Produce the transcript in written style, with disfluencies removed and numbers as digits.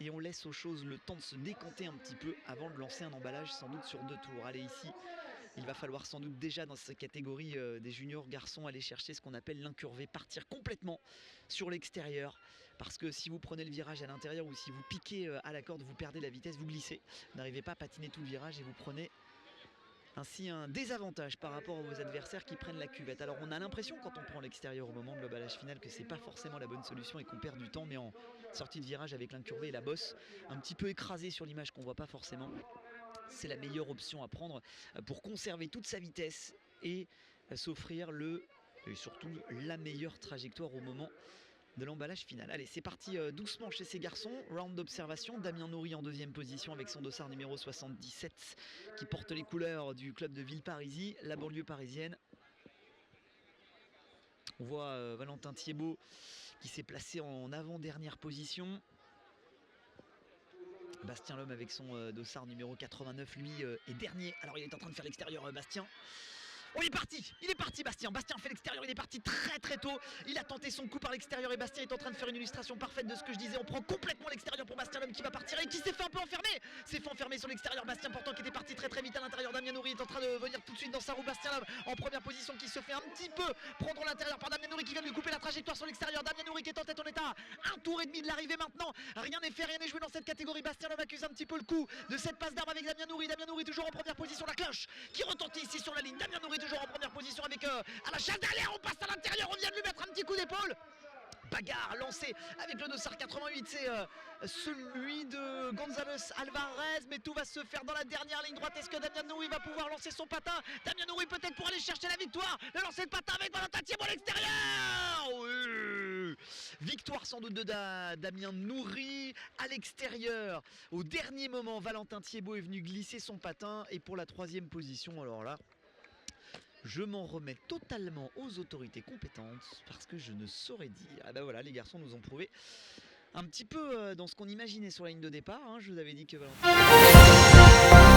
et on laisse aux choses le temps de se décanter un petit peu avant de lancer un emballage sans doute sur 2 tours. Allez, ici il va falloir sans doute déjà dans cette catégorie des juniors garçons aller chercher ce qu'on appelle l'incurvé, partir complètement sur l'extérieur, parce que si vous prenez le virage à l'intérieur ou si vous piquez à la corde, vous perdez la vitesse, vous glissez, vous n'arrivez pas à patiner tout le virage et vous prenez ainsi un désavantage par rapport à vos adversaires qui prennent la cuvette. Alors on a l'impression quand on prend l'extérieur au moment de l'emballage final que c'est pas forcément la bonne solution et qu'on perd du temps, mais en sortie de virage avec l'incurvé et la bosse un petit peu écrasée sur l'image qu'on voit pas forcément, c'est la meilleure option à prendre pour conserver toute sa vitesse et s'offrir et surtout la meilleure trajectoire au moment de l'emballage final. Allez, c'est parti doucement chez ces garçons. Round d'observation, Damien Nourry en deuxième position avec son dossard numéro 77 qui porte les couleurs du club de Villeparisis, la banlieue parisienne. On voit Valentin Thiébaut qui s'est placé en avant-dernière position. Bastien Lhomme avec son dossard numéro 89, lui est dernier. Alors il est en train de faire l'extérieur, Bastien. Oh, il est parti Bastien fait l'extérieur, il est parti très très tôt, il a tenté son coup par l'extérieur et Bastien est en train de faire une illustration parfaite de ce que je disais. On prend complètement l'extérieur pour Bastien Lhomme qui va partir et qui s'est fait un peu enfermer, sur l'extérieur. Bastien pourtant qui était parti très très vite à l'intérieur. Damien Nourry est en train de venir tout de suite dans sa roue. Bastien Lhomme en première position qui se fait un petit peu prendre l'intérieur par Damien Nourry qui vient de lui couper la trajectoire sur l'extérieur. Damien Nourry qui est en tête, on est à un tour et demi de l'arrivée maintenant, rien n'est fait, rien n'est joué dans cette catégorie. Bastien Lhomme accuse un petit peu le coup de cette passe d'armes avec Damien Nourry toujours en première position, la cloche qui retentit ici sur la ligne. Damien Nourry toujours en première position avec à la chasse derrière, on passe à l'intérieur, on vient de lui mettre un petit coup d'épaule. Bagarre lancée avec le dossard 88, c'est celui de González Alvarez, mais tout va se faire dans la dernière ligne droite. Est-ce que Damien Nourry va pouvoir lancer son patin? Damien Nourry peut-être pour aller chercher la victoire, le lancer de patin avec Valentin Thiébaut à l'extérieur. Oui. Victoire sans doute de Damien Nourry à l'extérieur. Au dernier moment, Valentin Thiébaut est venu glisser son patin et pour la troisième position, alors là, je m'en remets totalement aux autorités compétentes parce que je ne saurais dire. Ah ben voilà, les garçons nous ont prouvé un petit peu dans ce qu'on imaginait sur la ligne de départ. Je vous avais dit que Valentin...